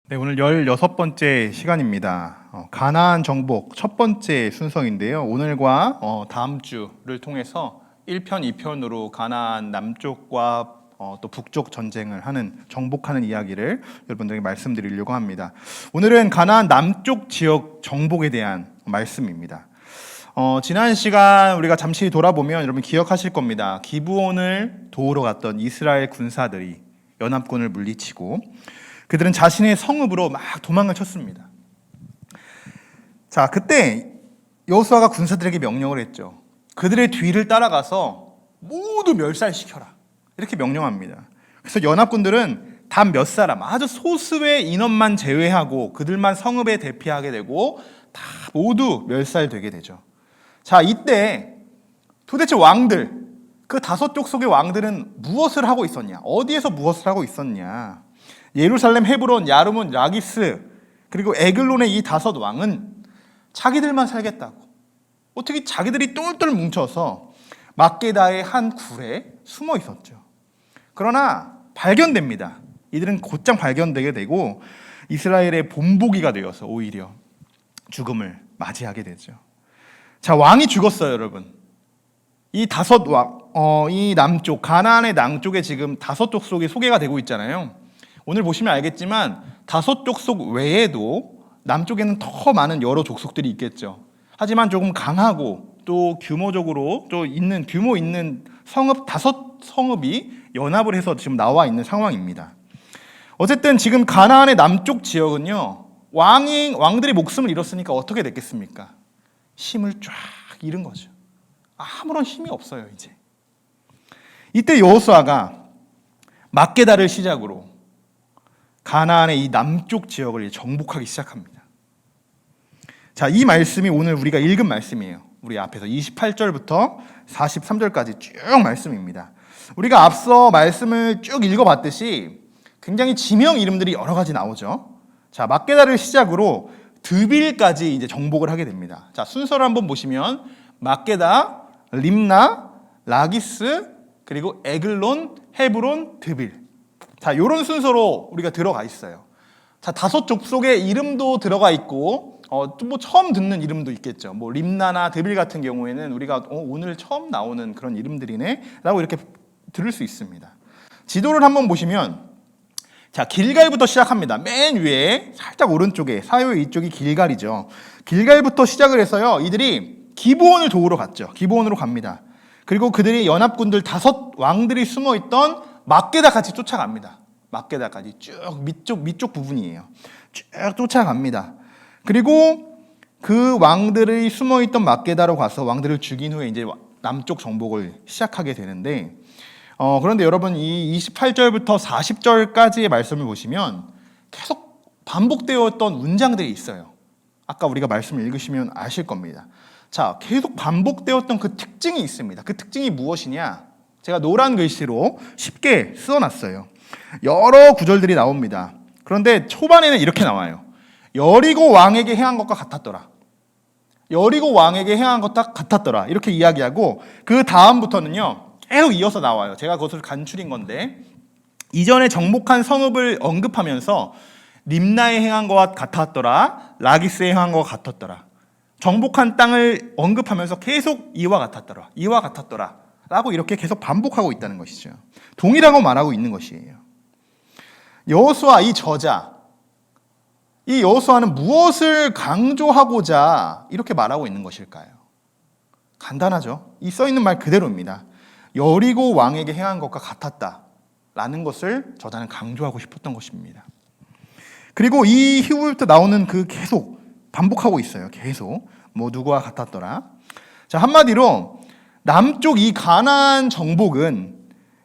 네, 오늘 16번째 시간입니다. 가나안 정복 첫 번째 순서인데요. 오늘과 다음 주를 통해서 1편, 2편으로 가나안 남쪽과 또 북쪽 전쟁을 하는 정복하는 이야기를 여러분들에게 말씀드리려고 합니다. 오늘은 가나안 남쪽 지역 정복에 대한 말씀입니다. 지난 시간 우리가 잠시 돌아보면 여러분 기억하실 겁니다. 기브온을 도우러 갔던 이스라엘 군사들이 연합군을 물리치고 그들은 자신의 성읍으로 막 도망을 쳤습니다. 자, 그때 여호수아가 군사들에게 명령을 했죠. 그들의 뒤를 따라가서 모두 멸살시켜라. 이렇게 명령합니다. 그래서 연합군들은 단 몇 사람, 아주 소수의 인원만 제외하고 그들만 성읍에 대피하게 되고 다 모두 멸살되게 되죠. 자, 이때 도대체 왕들, 그 5족 속의 왕들은 무엇을 하고 있었냐? 어디에서 무엇을 하고 있었냐? 예루살렘, 헤브론, 야르문, 라기스 그리고 에글론의 이 5 왕은 자기들만 살겠다고 어떻게 자기들이 똘똘 뭉쳐서 막게다의 한 굴에 숨어 있었죠. 그러나 발견됩니다. 이들은 곧장 발견되게 되고 이스라엘의 본보기가 되어서 오히려 죽음을 맞이하게 되죠. 자, 왕이 죽었어요, 여러분. 이 5 왕, 이 남쪽 가나안의 남쪽에 지금 5족 속이 소개가 되고 있잖아요. 오늘 보시면 알겠지만 5족 속 외에도 남쪽에는 더 많은 여러 족속들이 있겠죠. 하지만 조금 강하고 또 규모적으로 또 있는 규모 있는 성읍 5 성읍이 연합을 해서 지금 나와 있는 상황입니다. 어쨌든 지금 가나안의 남쪽 지역은요, 왕들이 목숨을 잃었으니까 어떻게 됐겠습니까? 힘을 쫙 잃은 거죠. 아무런 힘이 없어요, 이제. 이때 여호수아가 막게다를 시작으로 가나안의 이 남쪽 지역을 정복하기 시작합니다. 자, 이 말씀이 오늘 우리가 읽은 말씀이에요. 우리 앞에서 28절부터 43절까지 쭉 말씀입니다. 우리가 앞서 말씀을 쭉 읽어봤듯이 굉장히 지명 이름들이 여러 가지 나오죠. 자, 막게다를 시작으로 드빌까지 이제 정복을 하게 됩니다. 자, 순서를 한번 보시면 막게다, 림나, 라기스, 그리고 에글론, 헤브론, 드빌. 자, 이런 순서로 우리가 들어가 있어요. 자, 5족 속의 이름도 들어가 있고, 또 뭐 처음 듣는 이름도 있겠죠. 뭐 림나나 드빌 같은 경우에는 우리가 오늘 처음 나오는 그런 이름들이네라고 이렇게 들을 수 있습니다. 지도를 한번 보시면, 자, 길갈부터 시작합니다. 맨 위에 살짝 오른쪽에 사요의 이쪽이 길갈이죠. 길갈부터 시작을 해서요, 이들이 기브온을 도우러 갔죠. 기브온으로 갑니다. 그리고 그들이 연합군들 5 왕들이 숨어 있던 막게다까지 쫓아갑니다. 막게다까지 쭉 밑쪽 부분이에요. 쭉 쫓아갑니다. 그리고 그 왕들이 숨어있던 막게다로 가서 왕들을 죽인 후에 이제 남쪽 정복을 시작하게 되는데, 그런데 여러분 이 28절부터 40절까지의 말씀을 보시면 계속 반복되었던 문장들이 있어요. 아까 우리가 말씀을 읽으시면 아실 겁니다. 자, 계속 반복되었던 그 특징이 있습니다. 그 특징이 무엇이냐? 제가 노란 글씨로 쉽게 써놨어요. 여러 구절들이 나옵니다. 그런데 초반에는 이렇게 나와요. 여리고 왕에게 행한 것과 같았더라. 여리고 왕에게 행한 것과 같았더라. 이렇게 이야기하고 그 다음부터는요, 계속 이어서 나와요. 제가 그것을 간추린 건데, 이전에 정복한 성읍을 언급하면서 림나에 행한 것과 같았더라, 라기스에 행한 것과 같았더라. 정복한 땅을 언급하면서 계속 이와 같았더라, 이와 같았더라 라고 이렇게 계속 반복하고 있다는 것이죠. 동일하고 말하고 있는 것이에요. 여호수아 이 저자, 이 여호수아는 무엇을 강조하고자 이렇게 말하고 있는 것일까요? 간단하죠. 이 써있는 말 그대로입니다. 여리고 왕에게 행한 것과 같았다라는 것을 저자는 강조하고 싶었던 것입니다. 그리고 이 이후부터 나오는 그 계속 반복하고 있어요. 계속 뭐 누구와 같았더라. 자, 한마디로 남쪽 이 가나안 정복은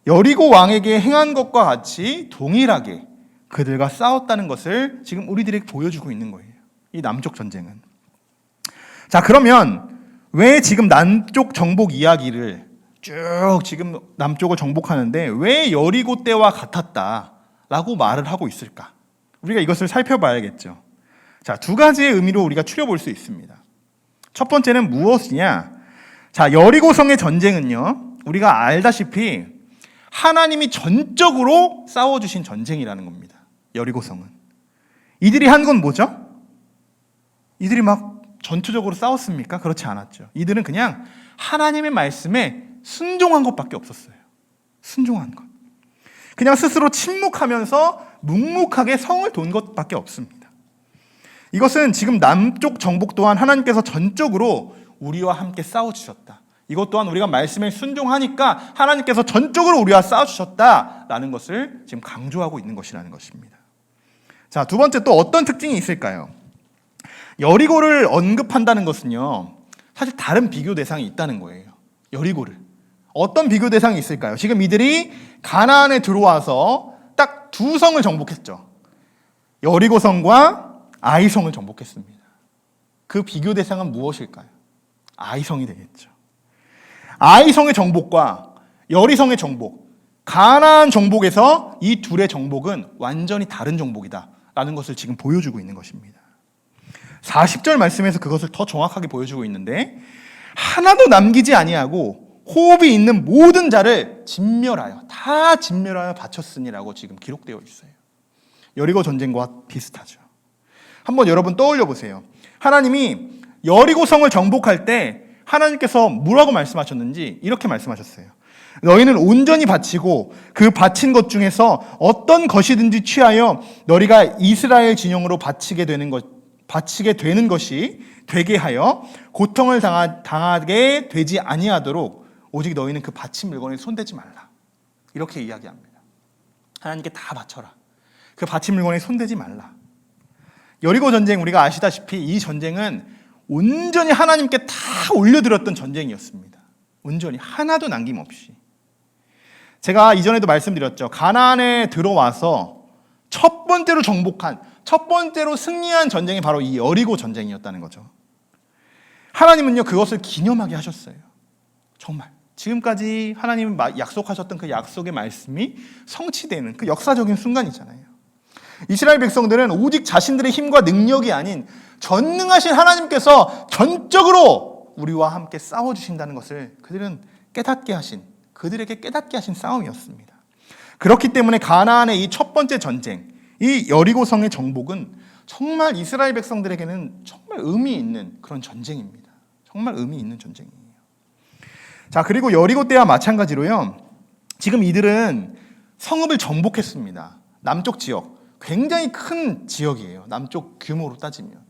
여리고 왕에게 행한 것과 같이 동일하게 그들과 싸웠다는 것을 지금 우리들에게 보여주고 있는 거예요. 이 남쪽 전쟁은. 자, 그러면 왜 지금 남쪽 정복 이야기를 쭉 지금 남쪽을 정복하는데 왜 여리고 때와 같았다라고 말을 하고 있을까? 우리가 이것을 살펴봐야겠죠. 자, 2가지의 의미로 우리가 추려볼 수 있습니다. 첫 번째는 무엇이냐? 자, 여리고성의 전쟁은요, 우리가 알다시피 하나님이 전적으로 싸워주신 전쟁이라는 겁니다. 여리고성은 이들이 한 건 뭐죠? 이들이 막 전투적으로 싸웠습니까? 그렇지 않았죠. 이들은 그냥 하나님의 말씀에 순종한 것밖에 없었어요. 순종한 것. 그냥 스스로 침묵하면서 묵묵하게 성을 돈 것밖에 없습니다. 이것은 지금 남쪽 정복 또한 하나님께서 전적으로 우리와 함께 싸워주셨다. 이것 또한 우리가 말씀에 순종하니까 하나님께서 전적으로 우리와 싸워주셨다라는 것을 지금 강조하고 있는 것이라는 것입니다. 자, 두 번째 또 어떤 특징이 있을까요? 여리고를 언급한다는 것은요, 사실 다른 비교 대상이 있다는 거예요. 여리고를. 어떤 비교 대상이 있을까요? 지금 이들이 가나안에 들어와서 딱 두 성을 정복했죠. 여리고성과 아이성을 정복했습니다. 그 비교 대상은 무엇일까요? 아이성이 되겠죠. 아이성의 정복과 여리성의 정복, 가나안 정복에서 이 둘의 정복은 완전히 다른 정복이다라는 것을 지금 보여주고 있는 것입니다. 40절 말씀에서 그것을 더 정확하게 보여주고 있는데, 하나도 남기지 아니하고 호흡이 있는 모든 자를 다 진멸하여 바쳤으니라고 지금 기록되어 있어요. 여리고 전쟁과 비슷하죠. 한번 여러분 떠올려 보세요. 하나님이 여리고성을 정복할 때 하나님께서 뭐라고 말씀하셨는지 이렇게 말씀하셨어요. 너희는 온전히 바치고 그 바친 것 중에서 어떤 것이든지 취하여 너희가 이스라엘 진영으로 바치게 되는 것이 되게 하여 고통을 당하게 되지 아니하도록 오직 너희는 그 바친 물건에 손대지 말라. 이렇게 이야기합니다. 하나님께 다 바쳐라. 그 바친 물건에 손대지 말라. 여리고 전쟁, 우리가 아시다시피 이 전쟁은 온전히 하나님께 다 올려드렸던 전쟁이었습니다. 온전히 하나도 남김없이. 제가 이전에도 말씀드렸죠. 가나안에 들어와서 첫 번째로 승리한 전쟁이 바로 이 여리고 전쟁이었다는 거죠. 하나님은요, 그것을 기념하게 하셨어요. 정말 지금까지 하나님이 약속하셨던 그 약속의 말씀이 성취되는 그 역사적인 순간이잖아요. 이스라엘 백성들은 오직 자신들의 힘과 능력이 아닌 전능하신 하나님께서 전적으로 우리와 함께 싸워주신다는 것을 그들에게 깨닫게 하신 싸움이었습니다. 그렇기 때문에 가나안의 이 첫 번째 전쟁, 이 여리고성의 정복은 정말 이스라엘 백성들에게는 정말 의미 있는 그런 전쟁입니다. 정말 의미 있는 전쟁이에요. 자, 그리고 여리고 때와 마찬가지로요, 지금 이들은 성읍을 정복했습니다. 남쪽 지역, 굉장히 큰 지역이에요. 남쪽 규모로 따지면.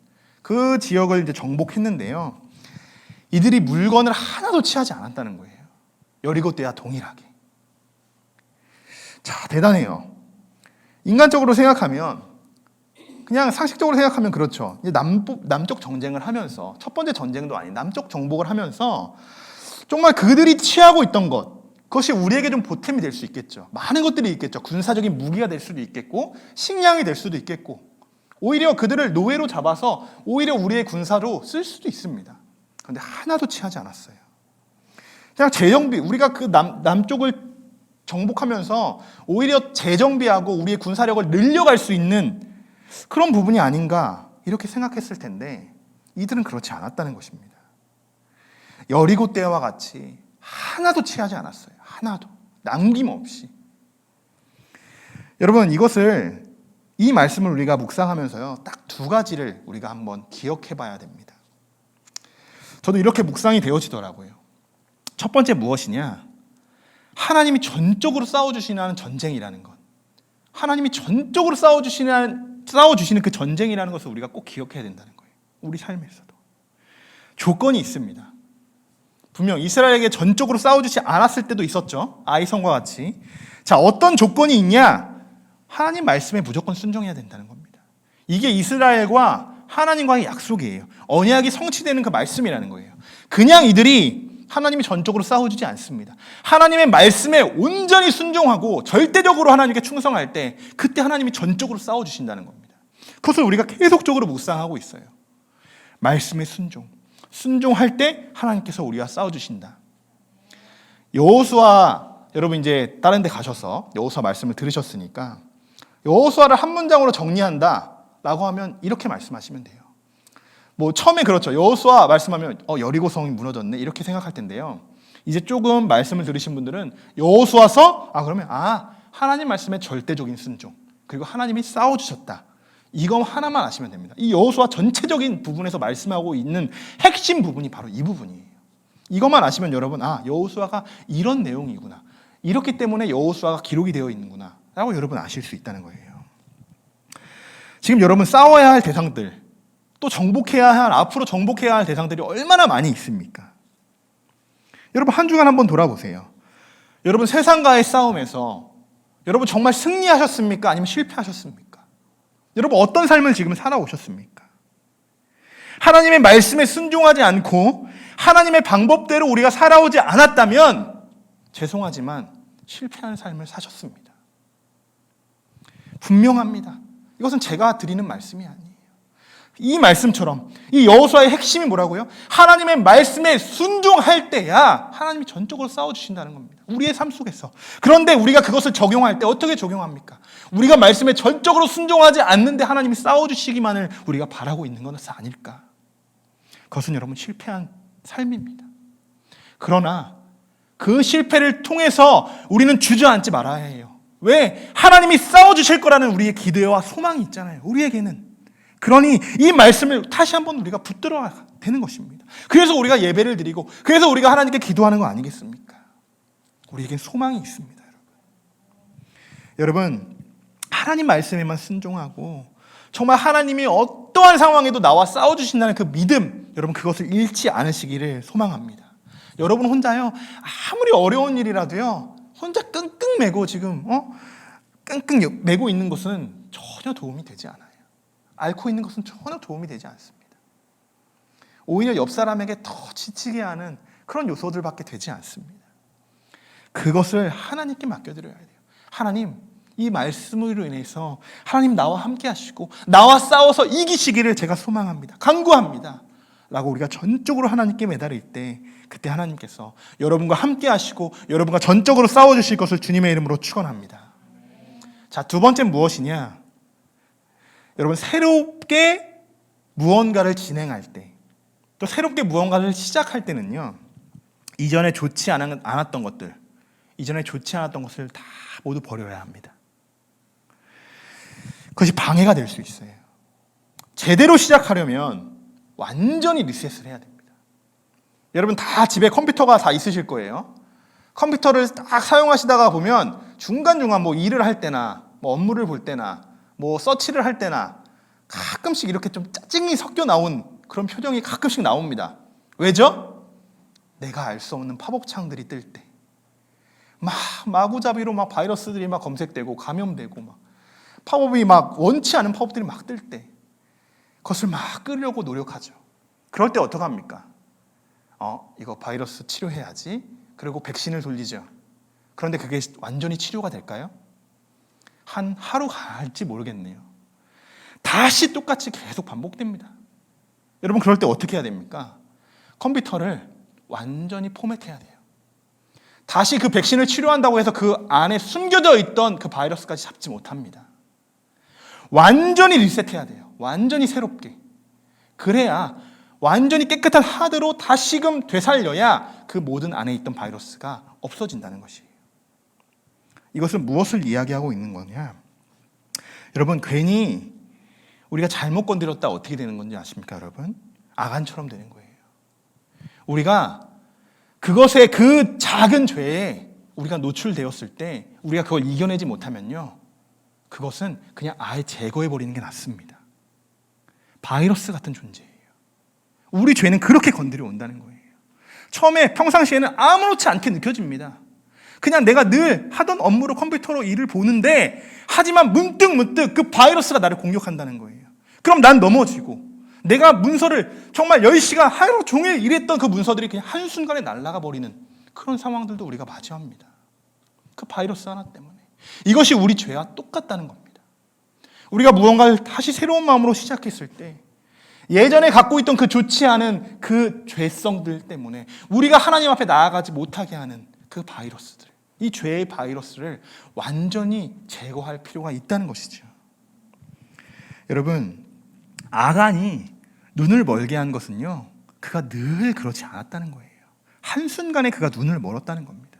그 지역을 이제 정복했는데요, 이들이 물건을 하나도 취하지 않았다는 거예요. 여리고 때와 동일하게. 자, 대단해요. 인간적으로 생각하면, 그냥 상식적으로 생각하면 그렇죠. 남쪽 전쟁을 하면서, 첫 번째 전쟁도 아닌 남쪽 정복을 하면서 정말 그들이 취하고 있던 그것이 우리에게 좀 보탬이 될 수 있겠죠. 많은 것들이 있겠죠. 군사적인 무기가 될 수도 있겠고, 식량이 될 수도 있겠고, 오히려 그들을 노예로 잡아서 오히려 우리의 군사로 쓸 수도 있습니다. 그런데 하나도 취하지 않았어요. 그냥 재정비, 우리가 그 남쪽을 정복하면서 오히려 재정비하고 우리의 군사력을 늘려갈 수 있는 그런 부분이 아닌가 이렇게 생각했을 텐데, 이들은 그렇지 않았다는 것입니다. 여리고 때와 같이 하나도 취하지 않았어요. 하나도. 남김없이. 여러분, 이 말씀을 우리가 묵상하면서요, 딱 두 가지를 우리가 한번 기억해 봐야 됩니다. 저도 이렇게 묵상이 되어지더라고요. 첫 번째 무엇이냐? 하나님이 전적으로 싸워주시는 전쟁이라는 것. 하나님이 전적으로 싸워주시는 그 전쟁이라는 것을 우리가 꼭 기억해야 된다는 거예요. 우리 삶에서도. 조건이 있습니다. 분명 이스라엘에게 전적으로 싸워주지 않았을 때도 있었죠. 아이성과 같이. 자, 어떤 조건이 있냐? 하나님 말씀에 무조건 순종해야 된다는 겁니다. 이게 이스라엘과 하나님과의 약속이에요. 언약이 성취되는 그 말씀이라는 거예요. 그냥 이들이 하나님이 전적으로 싸워주지 않습니다. 하나님의 말씀에 온전히 순종하고 절대적으로 하나님께 충성할 때 그때 하나님이 전적으로 싸워주신다는 겁니다. 그것을 우리가 계속적으로 묵상하고 있어요. 말씀의 순종할 때 하나님께서 우리와 싸워주신다. 여호수아, 여러분 이제 다른 데 가셔서 여호수아 말씀을 들으셨으니까 여호수아를 한 문장으로 정리한다라고 하면 이렇게 말씀하시면 돼요. 뭐 처음에 그렇죠. 여호수아 말씀하면 여리고성이 무너졌네 이렇게 생각할 텐데요. 이제 조금 말씀을 들으신 분들은 여호수아서 그러면 하나님 말씀의 절대적인 순종, 그리고 하나님이 싸워주셨다, 이거 하나만 아시면 됩니다. 이 여호수아 전체적인 부분에서 말씀하고 있는 핵심 부분이 바로 이 부분이에요. 이것만 아시면 여러분, 여호수아가 이런 내용이구나, 이렇기 때문에 여호수아가 기록이 되어 있는구나 라고 여러분 아실 수 있다는 거예요. 지금 여러분 싸워야 할 대상들, 또 앞으로 정복해야 할 대상들이 얼마나 많이 있습니까? 여러분 한 주간 한번 돌아보세요. 여러분 세상과의 싸움에서 여러분 정말 승리하셨습니까? 아니면 실패하셨습니까? 여러분 어떤 삶을 지금 살아오셨습니까? 하나님의 말씀에 순종하지 않고 하나님의 방법대로 우리가 살아오지 않았다면 죄송하지만 실패한 삶을 사셨습니다. 분명합니다. 이것은 제가 드리는 말씀이 아니에요. 이 말씀처럼 이 여호수아의 핵심이 뭐라고요? 하나님의 말씀에 순종할 때야 하나님이 전적으로 싸워주신다는 겁니다. 우리의 삶 속에서. 그런데 우리가 그것을 적용할 때 어떻게 적용합니까? 우리가 말씀에 전적으로 순종하지 않는데 하나님이 싸워주시기만을 우리가 바라고 있는 것은 아닐까? 그것은 여러분 실패한 삶입니다. 그러나 그 실패를 통해서 우리는 주저앉지 말아야 해요. 왜? 하나님이 싸워주실 거라는 우리의 기대와 소망이 있잖아요. 우리에게는. 그러니 이 말씀을 다시 한번 우리가 붙들어야 되는 것입니다. 그래서 우리가 예배를 드리고 그래서 우리가 하나님께 기도하는 거 아니겠습니까? 우리에겐 소망이 있습니다. 여러분 하나님 말씀에만 순종하고 정말 하나님이 어떠한 상황에도 나와 싸워주신다는 그 믿음, 여러분 그것을 잃지 않으시기를 소망합니다. 여러분 혼자요, 아무리 어려운 일이라도요 혼자 끙끙 매고 지금 끙끙 매고 있는 것은 전혀 도움이 되지 않아요. 앓고 있는 것은 전혀 도움이 되지 않습니다. 오히려 옆 사람에게 더 지치게 하는 그런 요소들밖에 되지 않습니다. 그것을 하나님께 맡겨드려야 돼요. 하나님, 이 말씀으로 인해서 하나님 나와 함께 하시고 나와 싸워서 이기시기를 제가 소망합니다. 간구합니다. 라고 우리가 전적으로 하나님께 매달릴 때 그때 하나님께서 여러분과 함께 하시고 여러분과 전적으로 싸워주실 것을 주님의 이름으로 축원합니다. 자, 두 번째는 무엇이냐? 여러분 새롭게 무언가를 진행할 때, 또 새롭게 무언가를 시작할 때는요, 이전에 좋지 않았던 것들, 이전에 좋지 않았던 것을 다 모두 버려야 합니다. 그것이 방해가 될 수 있어요. 제대로 시작하려면 완전히 리셋을 해야 됩니다. 여러분 다 집에 컴퓨터가 다 있으실 거예요. 컴퓨터를 딱 사용하시다가 보면 중간중간 뭐 일을 할 때나 뭐 업무를 볼 때나 뭐 서치를 할 때나 가끔씩 이렇게 좀 짜증이 섞여 나온 그런 표정이 가끔씩 나옵니다. 왜죠? 내가 알 수 없는 팝업 창들이 뜰 때 막 마구잡이로 막 바이러스들이 막 검색되고 감염되고 막 팝업이 막 원치 않은 팝업들이 막 뜰 때 그것을 막 끄려고 노력하죠. 그럴 때 어떡합니까? 이거 바이러스 치료해야지. 그리고 백신을 돌리죠. 그런데 그게 완전히 치료가 될까요? 한 하루 갈지 모르겠네요. 다시 똑같이 계속 반복됩니다. 여러분 그럴 때 어떻게 해야 됩니까? 컴퓨터를 완전히 포맷해야 돼요. 다시 그 백신을 치료한다고 해서 그 안에 숨겨져 있던 그 바이러스까지 잡지 못합니다. 완전히 리셋해야 돼요. 완전히 새롭게. 그래야 완전히 깨끗한 하드로 다시금 되살려야 그 모든 안에 있던 바이러스가 없어진다는 것이에요. 이것은 무엇을 이야기하고 있는 거냐? 여러분 괜히 우리가 잘못 건드렸다 어떻게 되는 건지 아십니까 여러분? 아간처럼 되는 거예요. 우리가 그것에 그 작은 죄에 우리가 노출되었을 때 우리가 그걸 이겨내지 못하면요, 그것은 그냥 아예 제거해버리는 게 낫습니다. 바이러스 같은 존재예요. 우리 죄는 그렇게 건드려 온다는 거예요. 처음에 평상시에는 아무렇지 않게 느껴집니다. 그냥 내가 늘 하던 업무로 컴퓨터로 일을 보는데 하지만 문득 그 바이러스가 나를 공격한다는 거예요. 그럼 난 넘어지고 내가 문서를 정말 10시간 하루 종일 일했던 그 문서들이 그냥 한순간에 날아가 버리는 그런 상황들도 우리가 맞이합니다. 그 바이러스 하나 때문에. 이것이 우리 죄와 똑같다는 겁니다. 우리가 무언가를 다시 새로운 마음으로 시작했을 때 예전에 갖고 있던 그 좋지 않은 그 죄성들 때문에 우리가 하나님 앞에 나아가지 못하게 하는 그 바이러스들, 이 죄의 바이러스를 완전히 제거할 필요가 있다는 것이죠. 여러분, 아간이 눈을 멀게 한 것은요, 그가 늘 그렇지 않았다는 거예요. 한순간에 그가 눈을 멀었다는 겁니다.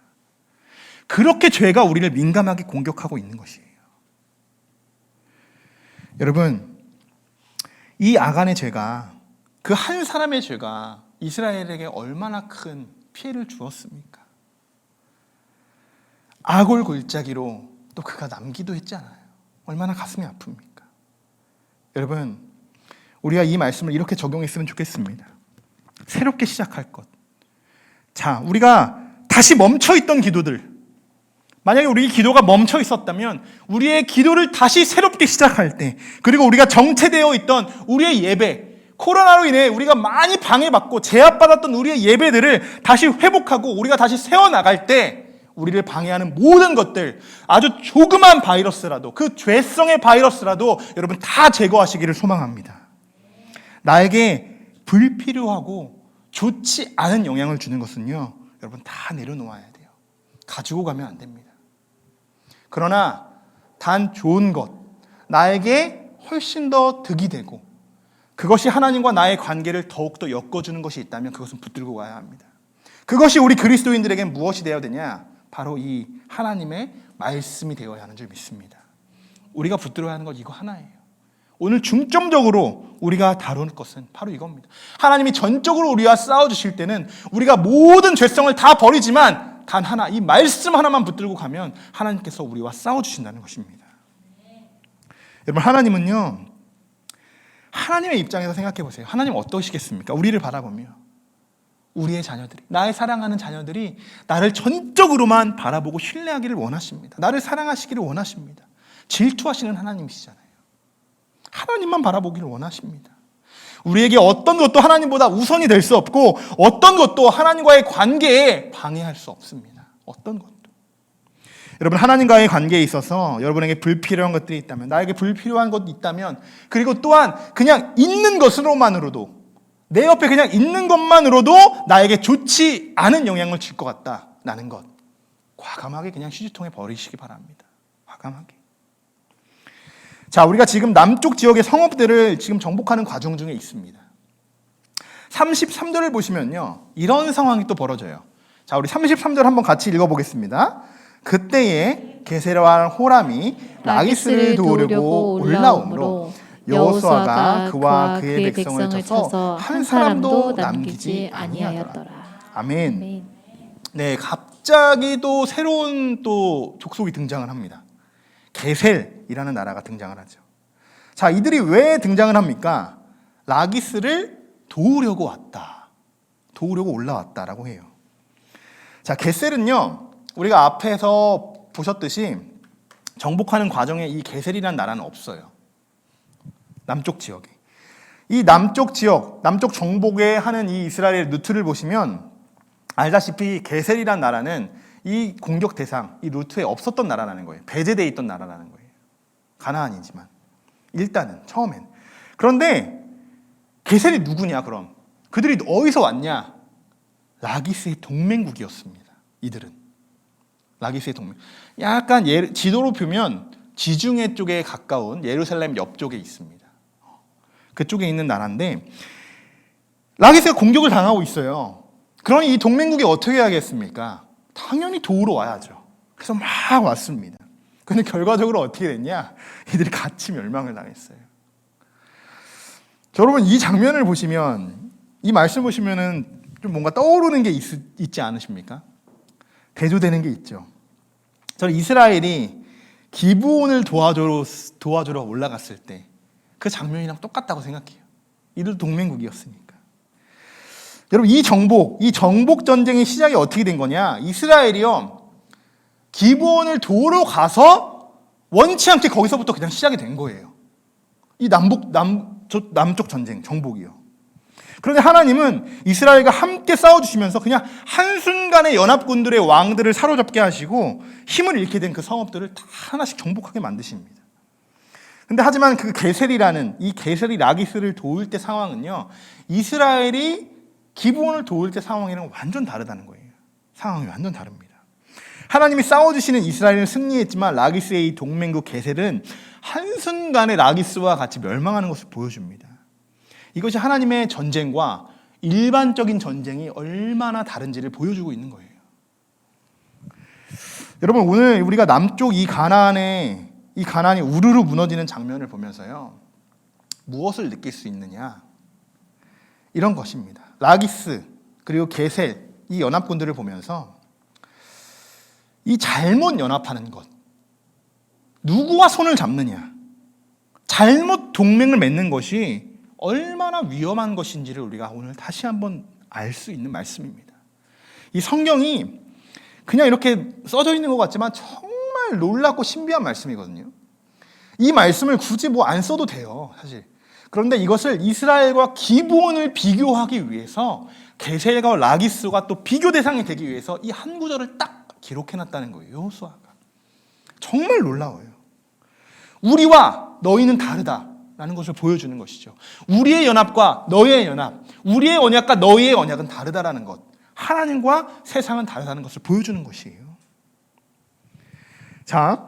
그렇게 죄가 우리를 민감하게 공격하고 있는 것이에요. 여러분, 이 아간의 죄가, 그 한 사람의 죄가 이스라엘에게 얼마나 큰 피해를 주었습니까? 아골 골짜기로 또 그가 남기도 했잖아요. 얼마나 가슴이 아픕니까? 여러분, 우리가 이 말씀을 이렇게 적용했으면 좋겠습니다. 새롭게 시작할 것. 자, 우리가 다시 멈춰있던 기도들, 만약에 우리 기도가 멈춰 있었다면 우리의 기도를 다시 새롭게 시작할 때, 그리고 우리가 정체되어 있던 우리의 예배, 코로나로 인해 우리가 많이 방해받고 제압받았던 우리의 예배들을 다시 회복하고 우리가 다시 세워나갈 때 우리를 방해하는 모든 것들, 아주 조그만 바이러스라도, 그 죄성의 바이러스라도 여러분 다 제거하시기를 소망합니다. 나에게 불필요하고 좋지 않은 영향을 주는 것은요, 여러분 다 내려놓아야 돼요. 가지고 가면 안 됩니다. 그러나 단 좋은 것, 나에게 훨씬 더 득이 되고 그것이 하나님과 나의 관계를 더욱더 엮어주는 것이 있다면 그것은 붙들고 가야 합니다. 그것이 우리 그리스도인들에겐 무엇이 되어야 되냐? 바로 이 하나님의 말씀이 되어야 하는 줄 믿습니다. 우리가 붙들어야 하는 것 이거 하나예요. 오늘 중점적으로 우리가 다룰 것은 바로 이겁니다. 하나님이 전적으로 우리와 싸워주실 때는 우리가 모든 죄성을 다 버리지만 단 하나, 이 말씀 하나만 붙들고 가면 하나님께서 우리와 싸워주신다는 것입니다. 여러분, 하나님은요, 하나님의 입장에서 생각해 보세요. 하나님 어떠시겠습니까? 우리를 바라보며 우리의 자녀들이, 나의 사랑하는 자녀들이 나를 전적으로만 바라보고 신뢰하기를 원하십니다. 나를 사랑하시기를 원하십니다. 질투하시는 하나님이시잖아요. 하나님만 바라보기를 원하십니다. 우리에게 어떤 것도 하나님보다 우선이 될 수 없고 어떤 것도 하나님과의 관계에 방해할 수 없습니다. 어떤 것도. 여러분, 하나님과의 관계에 있어서 여러분에게 불필요한 것들이 있다면, 나에게 불필요한 것이 있다면, 그리고 또한 그냥 있는 것으로만으로도, 내 옆에 그냥 있는 것만으로도 나에게 좋지 않은 영향을 줄 것 같다라는 것, 과감하게 그냥 휴지통에 버리시기 바랍니다. 과감하게. 자, 우리가 지금 남쪽 지역의 성읍들을 지금 정복하는 과정 중에 있습니다. 33절을 보시면요, 이런 상황이 또 벌어져요. 자, 우리 33절 한번 같이 읽어보겠습니다. 그때에 게세르와 호람이 라기스를 도우려고 올라오므로 여호수아가 그와 그의 백성을 쳐서 한 사람도 남기지 아니하였더라. 아멘. 네, 갑자기 또 새로운 또 족속이 등장을 합니다. 게셀이라는 나라가 등장을 하죠. 자, 이들이 왜 등장을 합니까? 라기스를 도우려고 왔다. 도우려고 올라왔다라고 해요. 자, 게셀은요, 우리가 앞에서 보셨듯이 정복하는 과정에 이 게셀이라는 나라는 없어요. 남쪽 지역에. 이 남쪽 지역, 남쪽 정복에 하는 이 이스라엘 루트를 보시면 알다시피 게셀이라는 나라는 이 공격 대상, 이 루트에 없었던 나라라는 거예요. 배제되어 있던 나라라는 거예요. 가나안이지만 일단은 처음엔. 그런데 게셀이 누구냐 그럼? 그들이 어디서 왔냐? 라기스의 동맹국이었습니다. 이들은. 라기스의 동맹. 약간 지도로 보면 지중해 쪽에 가까운 예루살렘 옆쪽에 있습니다. 그쪽에 있는 나라인데 라기스가 공격을 당하고 있어요. 그러니 이 동맹국이 어떻게 해야겠습니까? 당연히 도우러 와야죠. 그래서 막 왔습니다. 근데 결과적으로 어떻게 됐냐? 이들이 같이 멸망을 당했어요. 여러분, 이 장면을 보시면, 이 말씀 보시면은 좀 뭔가 떠오르는 게 있지 않으십니까? 대조되는 게 있죠. 저는 이스라엘이 기브온을 도와주러 올라갔을 때 그 장면이랑 똑같다고 생각해요. 이들도 동맹국이었으니까. 여러분, 이 정복 전쟁의 시작이 어떻게 된 거냐? 이스라엘이요, 기브온을 도우러 가서 원치 않게 거기서부터 그냥 시작이 된 거예요. 이 남쪽 전쟁, 정복이요. 그런데 하나님은 이스라엘과 함께 싸워주시면서 그냥 한순간에 연합군들의 왕들을 사로잡게 하시고 힘을 잃게 된 그 성읍들을 다 하나씩 정복하게 만드십니다. 근데 하지만 그 게셀이라는, 이 게셀이 라기스를 도울 때 상황은요, 이스라엘이 기브온을 도울 때 상황이랑 완전 다르다는 거예요. 상황이 완전 다릅니다. 하나님이 싸워주시는 이스라엘은 승리했지만 라기스의 이 동맹국 게셀은 한순간에 라기스와 같이 멸망하는 것을 보여줍니다. 이것이 하나님의 전쟁과 일반적인 전쟁이 얼마나 다른지를 보여주고 있는 거예요. 여러분, 오늘 우리가 남쪽 이 가나안이 우르르 무너지는 장면을 보면서요, 무엇을 느낄 수 있느냐? 이런 것입니다. 라기스 그리고 게셀 이 연합군들을 보면서 이 잘못 연합하는 것, 누구와 손을 잡느냐, 잘못 동맹을 맺는 것이 얼마나 위험한 것인지를 우리가 오늘 다시 한번 알 수 있는 말씀입니다. 이 성경이 그냥 이렇게 써져 있는 것 같지만 정말 놀랍고 신비한 말씀이거든요. 이 말씀을 굳이 뭐 안 써도 돼요, 사실. 그런데 이것을 이스라엘과 기브온을 비교하기 위해서 게셀과 라기스가 또 비교 대상이 되기 위해서 이 한 구절을 딱 기록해놨다는 거예요. 여호수아가. 정말 놀라워요. 우리와 너희는 다르다라는 것을 보여주는 것이죠. 우리의 연합과 너희의 연합, 우리의 언약과 너희의 언약은 다르다라는 것, 하나님과 세상은 다르다는 것을 보여주는 것이에요. 자,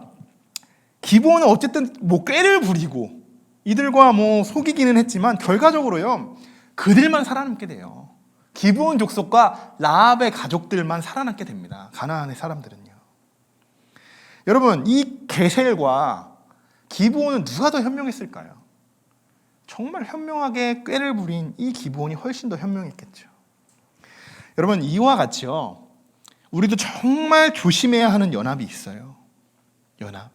기브온은 어쨌든 뭐 꾀를 부리고 이들과 뭐 속이기는 했지만 결과적으로요 그들만 살아남게 돼요. 기브온 족속과 라합의 가족들만 살아남게 됩니다. 가나안의 사람들은요. 여러분, 이 게셀과 기브온은 누가 더 현명했을까요? 정말 현명하게 꾀를 부린 이 기브온이 훨씬 더 현명했겠죠. 여러분, 이와 같이요 우리도 정말 조심해야 하는 연합이 있어요. 연합.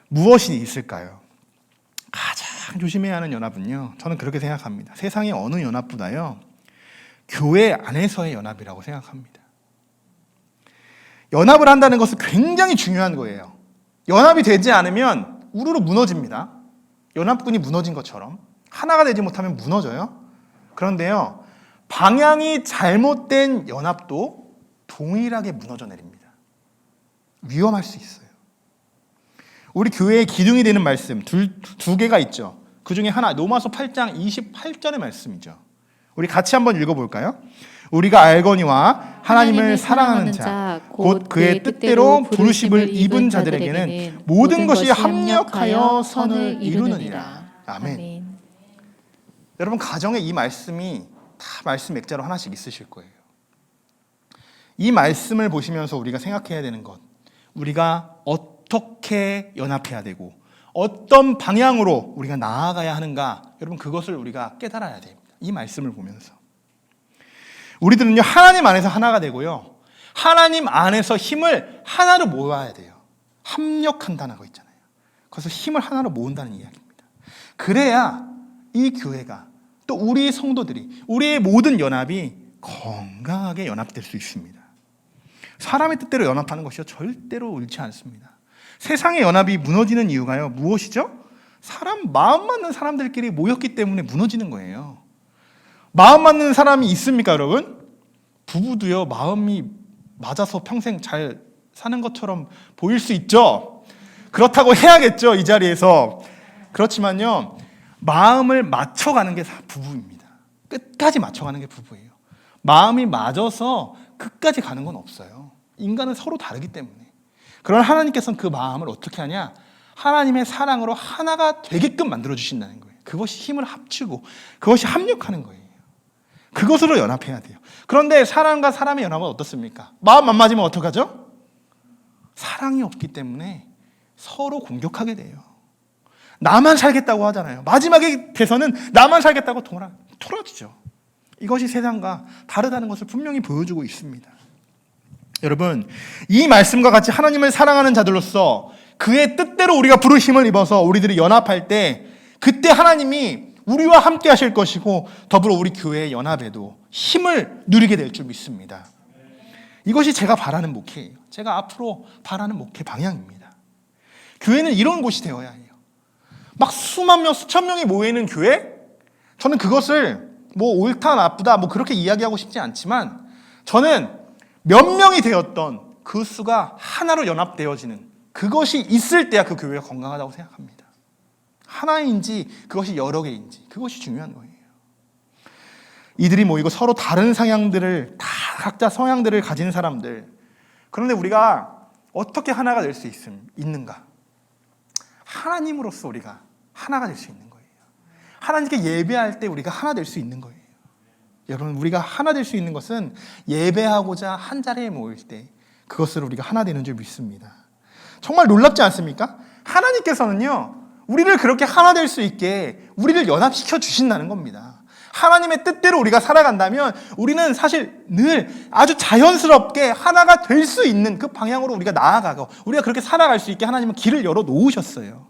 무엇이 있을까요? 가장 조심해야 하는 연합은요, 저는 그렇게 생각합니다. 세상의 어느 연합보다요 교회 안에서의 연합이라고 생각합니다. 연합을 한다는 것은 굉장히 중요한 거예요. 연합이 되지 않으면 우르르 무너집니다. 연합군이 무너진 것처럼 하나가 되지 못하면 무너져요. 그런데요, 방향이 잘못된 연합도 동일하게 무너져 내립니다. 위험할 수 있어요. 우리 교회의 기둥이 되는 말씀 두 개가 있죠. 그 중에 하나, 로마서 8장 28절의 말씀이죠. 우리 같이 한번 읽어볼까요? 우리가 알거니와 하나님을 사랑하는 자, 곧 그의 뜻대로 부르심을 입은 자들에게는 모든 것이 합력하여 선을 이루느니라. 아멘. 여러분, 가정에 이 말씀이 다 말씀 액자로 하나씩 있으실 거예요. 이 말씀을 보시면서 우리가 생각해야 되는 것, 우리가 어떻게 연합해야 되고 어떤 방향으로 우리가 나아가야 하는가, 여러분 그것을 우리가 깨달아야 됩니다. 이 말씀을 보면서 우리들은요 하나님 안에서 하나가 되고요, 하나님 안에서 힘을 하나로 모아야 돼요. 합력한다는 거 있잖아요. 그래서 힘을 하나로 모은다는 이야기입니다. 그래야 이 교회가 또 우리 성도들이, 우리의 모든 연합이 건강하게 연합될 수 있습니다. 사람의 뜻대로 연합하는 것이요 절대로 옳지 않습니다. 세상의 연합이 무너지는 이유가요 무엇이죠? 마음 맞는 사람들끼리 모였기 때문에 무너지는 거예요. 마음 맞는 사람이 있습니까, 여러분? 부부도요 마음이 맞아서 평생 잘 사는 것처럼 보일 수 있죠. 그렇다고 해야겠죠, 이 자리에서. 그렇지만요 마음을 맞춰가는 게 부부입니다. 끝까지 맞춰가는 게 부부예요. 마음이 맞아서 끝까지 가는 건 없어요. 인간은 서로 다르기 때문에. 그러나 하나님께서는 그 마음을 어떻게 하냐? 하나님의 사랑으로 하나가 되게끔 만들어주신다는 거예요. 그것이 힘을 합치고 그것이 합력하는 거예요. 그것으로 연합해야 돼요. 그런데 사람과 사람의 연합은 어떻습니까? 마음 안 맞으면 어떡하죠? 사랑이 없기 때문에 서로 공격하게 돼요. 나만 살겠다고 하잖아요. 마지막에 돼서는 나만 살겠다고 토라지죠. 이것이 세상과 다르다는 것을 분명히 보여주고 있습니다. 여러분, 이 말씀과 같이 하나님을 사랑하는 자들로서 그의 뜻대로 우리가 부르심을 입어서 우리들이 연합할 때, 그때 하나님이 우리와 함께 하실 것이고 더불어 우리 교회의 연합에도 힘을 누리게 될 줄 믿습니다. 이것이 제가 바라는 목회예요. 제가 앞으로 바라는 목회 방향입니다. 교회는 이런 곳이 되어야 해요. 막 수만 명, 수천 명이 모이는 교회? 저는 그것을 뭐 옳다 나쁘다 뭐 그렇게 이야기하고 싶지 않지만, 저는 몇 명이 되었던 그 수가 하나로 연합되어지는 그것이 있을 때야 그 교회가 건강하다고 생각합니다. 하나인지 그것이 여러 개인지 그것이 중요한 거예요. 이들이 모이고 서로 다른 성향들을, 다 각자 성향들을 가진 사람들, 그런데 우리가 어떻게 하나가 될 수 있는가? 하나님으로서 우리가 하나가 될 수 있는 거예요. 하나님께 예배할 때 우리가 하나 될 수 있는 거예요. 여러분, 우리가 하나 될 수 있는 것은 예배하고자 한 자리에 모일 때 그것을 우리가 하나 되는 줄 믿습니다. 정말 놀랍지 않습니까? 하나님께서는요 우리를 그렇게 하나 될 수 있게 우리를 연합시켜 주신다는 겁니다. 하나님의 뜻대로 우리가 살아간다면 우리는 사실 늘 아주 자연스럽게 하나가 될 수 있는 그 방향으로 우리가 나아가고 우리가 그렇게 살아갈 수 있게 하나님은 길을 열어 놓으셨어요.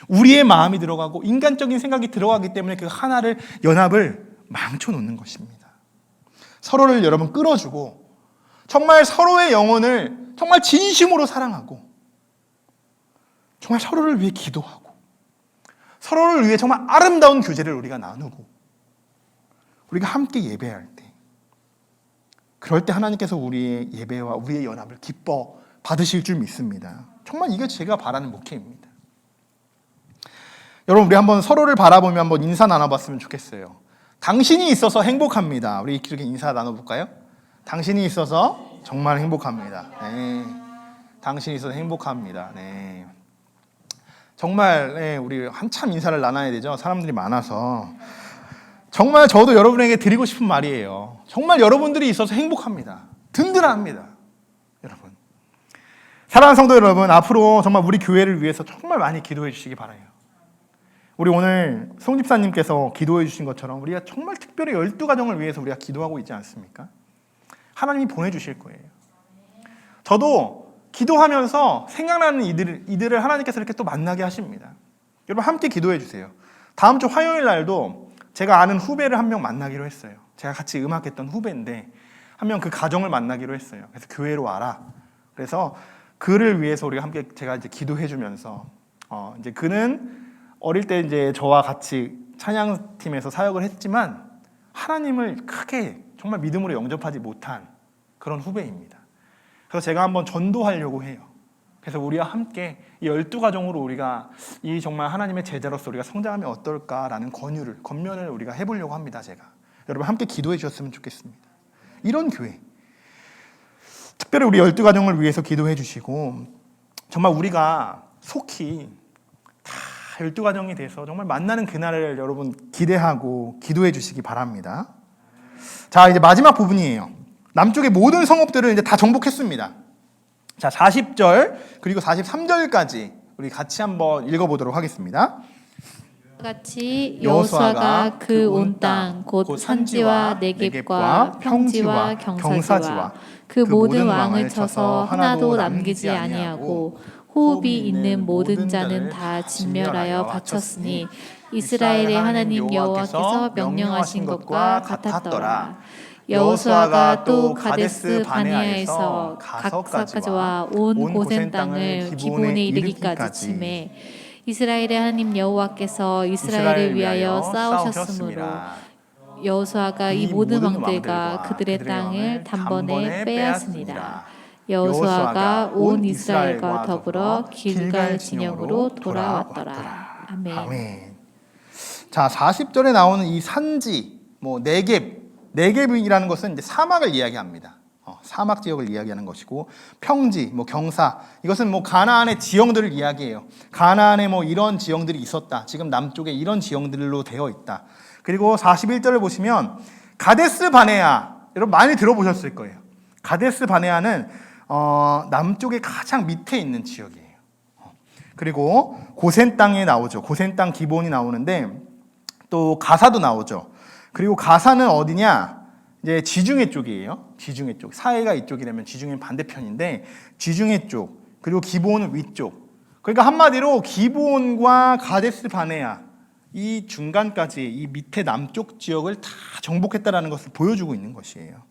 우리의 마음이 들어가고 인간적인 생각이 들어가기 때문에 그 하나를 연합을 망쳐 놓는 것입니다. 서로를 여러분 끌어주고 정말 서로의 영혼을 정말 진심으로 사랑하고 정말 서로를 위해 기도하고 서로를 위해 정말 아름다운 교제를 우리가 나누고 우리가 함께 예배할 때 그럴 때 하나님께서 우리의 예배와 우리의 연합을 기뻐 받으실 줄 믿습니다. 정말 이게 제가 바라는 목회입니다. 여러분 우리 한번 서로를 바라보며 한번 인사 나눠봤으면 좋겠어요. 당신이 있어서 행복합니다. 우리 이렇게 인사 나눠볼까요? 당신이 있어서 정말 행복합니다. 네. 당신이 있어서 행복합니다. 네. 정말 네, 우리 한참 인사를 나눠야 되죠. 사람들이 많아서. 정말 저도 여러분에게 드리고 싶은 말이에요. 정말 여러분들이 있어서 행복합니다. 든든합니다. 여러분. 사랑하는 성도 여러분, 앞으로 정말 우리 교회를 위해서 정말 많이 기도해 주시기 바라요. 우리 오늘 송 집사님께서 기도해 주신 것처럼 우리가 정말 특별히 12가정을 위해서 우리가 기도하고 있지 않습니까? 하나님이 보내주실 거예요. 저도 기도하면서 생각나는 이들을 하나님께서 이렇게 또 만나게 하십니다. 여러분 함께 기도해 주세요. 다음 주 화요일 날도 제가 아는 후배를 한 명 만나기로 했어요. 제가 같이 음악했던 후배인데 한 명 그 가정을 만나기로 했어요. 그래서 교회로 와라. 그래서 그를 위해서 우리가 함께 제가 이제 기도해 주면서 이제 그는 어릴 때 이제 저와 같이 찬양팀에서 사역을 했지만 하나님을 크게 정말 믿음으로 영접하지 못한 그런 후배입니다. 그래서 제가 한번 전도하려고 해요. 그래서 우리와 함께 이 12가정으로 우리가 이 정말 하나님의 제자로서 우리가 성장하면 어떨까라는 권면을 우리가 해보려고 합니다. 제가 여러분 함께 기도해 주셨으면 좋겠습니다. 이런 교회 특별히 우리 12가정을 위해서 기도해 주시고 정말 우리가 속히 다 12가정이 돼서 정말 만나는 그날을 여러분 기대하고 기도해 주시기 바랍니다. 자, 이제 마지막 부분이에요. 남쪽의 모든 성읍들을 이제 다 정복했습니다. 자, 40절 그리고 43절까지 우리 같이 한번 읽어보도록 하겠습니다. 같이 여호수아가 그 온 땅 곧 산지와 네겝과 평지와 경사지와 그 모든 왕을 쳐서 하나도 남기지 아니하고 호흡이 있는 모든 자는 다 진멸하여 바쳤으니 이스라엘의 하나님 여호와께서 명령하신 것과 같았더라. 여호수아가 또 가데스 바네아에서 각사까지와 온 고센 땅을 기브온에 이르기까지 치매 이스라엘의 하나님 여호와께서 이스라엘을 위하여 싸우셨으므로 여호수아가 이 모든 왕들과 그들의 땅을 단번에 빼앗으니라. 여호수아가 온 이스라엘과 더불어 길갈 진영으로 돌아왔더라. 아멘. 아멘. 자, 40절에 나오는 이 산지, 네겝이라는 것은 이제 사막을 이야기합니다. 사막 지역을 이야기하는 것이고 평지, 경사 이것은 가나안의 지형들을 이야기해요. 가나안에 이런 지형들이 있었다. 지금 남쪽에 이런 지형들로 되어 있다. 그리고 41절을 보시면 가데스 바네아 여러분 많이 들어보셨을 거예요. 가데스 바네아는 남쪽의 가장 밑에 있는 지역이에요. 그리고 고센 땅에 나오죠. 고센 땅 기본이 나오는데 또 가사도 나오죠. 그리고 가사는 어디냐? 이제 지중해 쪽이에요. 지중해 쪽. 사해가 이쪽이라면 지중해는 반대편인데 지중해 쪽. 그리고 기브온은 위쪽. 그러니까 한마디로 기브온과 가데스 바네아 이 중간까지 이 밑에 남쪽 지역을 다 정복했다라는 것을 보여주고 있는 것이에요.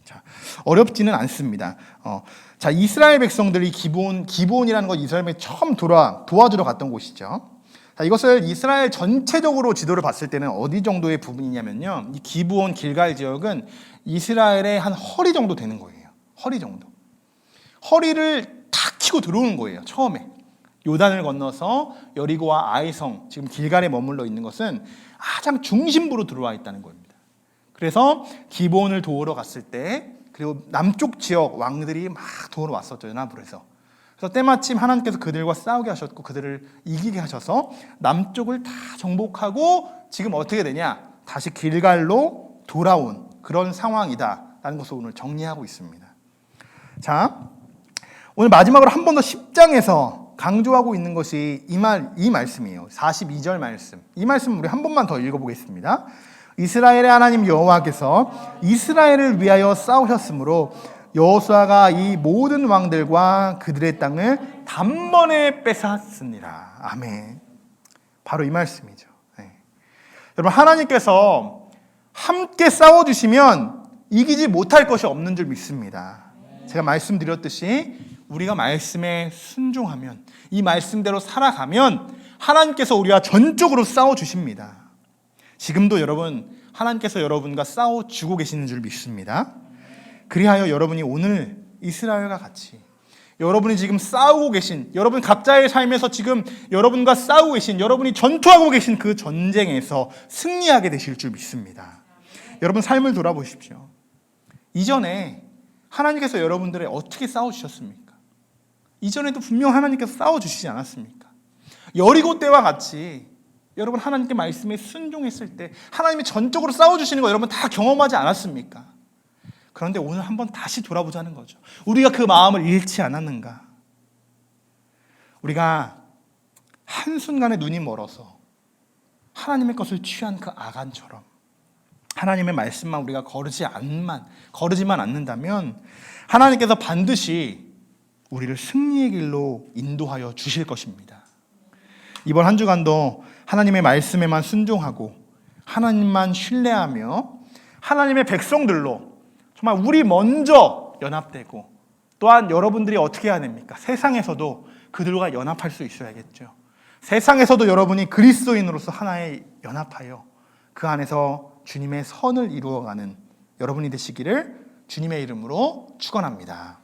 자, 어렵지는 않습니다. 자, 이스라엘 백성들이 기브온이라는 것 이스라엘 백성이 처음 도와주러 갔던 곳이죠. 자, 이것을 이스라엘 전체적으로 지도를 봤을 때는 어디 정도의 부분이냐면요. 이 기브온 길갈 지역은 이스라엘의 한 허리 정도 되는 거예요. 허리 정도. 허리를 탁 치고 들어오는 거예요. 처음에. 요단을 건너서 여리고와 아이성, 지금 길갈에 머물러 있는 것은 가장 중심부로 들어와 있다는 겁니다. 그래서 기브온을 도우러 갔을 때 그리고 남쪽 지역 왕들이 막 도우러 왔었죠. 연합을 해서. 그래서 때마침 하나님께서 그들과 싸우게 하셨고 그들을 이기게 하셔서 남쪽을 다 정복하고 지금 어떻게 되냐? 다시 길갈로 돌아온 그런 상황이다라는 것을 오늘 정리하고 있습니다. 자, 오늘 마지막으로 한 번 더 10장에서 강조하고 있는 것이 이 말씀이에요. 42절 말씀. 이 말씀 우리 한 번만 더 읽어보겠습니다. 이스라엘의 하나님 여호와께서 이스라엘을 위하여 싸우셨으므로 여호수아가 이 모든 왕들과 그들의 땅을 단번에 뺏었습니다. 아멘. 바로 이 말씀이죠. 네. 여러분, 하나님께서 함께 싸워주시면 이기지 못할 것이 없는 줄 믿습니다. 제가 말씀드렸듯이 우리가 말씀에 순종하면, 이 말씀대로 살아가면 하나님께서 우리와 전적으로 싸워주십니다. 지금도 여러분, 하나님께서 여러분과 싸워주고 계시는 줄 믿습니다. 그리하여 여러분이 오늘 이스라엘과 같이 여러분이 지금 싸우고 계신, 여러분 각자의 삶에서 지금 여러분과 싸우고 계신, 여러분이 전투하고 계신 그 전쟁에서 승리하게 되실 줄 믿습니다. 여러분 삶을 돌아보십시오. 이전에 하나님께서 여러분들을 어떻게 싸워주셨습니까? 이전에도 분명 하나님께서 싸워주시지 않았습니까? 여리고 때와 같이 여러분 하나님께 말씀에 순종했을 때 하나님이 전적으로 싸워주시는 거 여러분 다 경험하지 않았습니까? 그런데 오늘 한번 다시 돌아보자는 거죠. 우리가 그 마음을 잃지 않았는가? 우리가 한순간에 눈이 멀어서 하나님의 것을 취한 그 아간처럼 하나님의 말씀만 우리가 거르지만 않는다면 하나님께서 반드시 우리를 승리의 길로 인도하여 주실 것입니다. 이번 한 주간도 하나님의 말씀에만 순종하고 하나님만 신뢰하며 하나님의 백성들로 정말 우리 먼저 연합되고, 또한 여러분들이 어떻게 해야 됩니까? 세상에서도 그들과 연합할 수 있어야겠죠. 세상에서도 여러분이 그리스도인으로서 하나에 연합하여 그 안에서 주님의 선을 이루어가는 여러분이 되시기를 주님의 이름으로 축원합니다.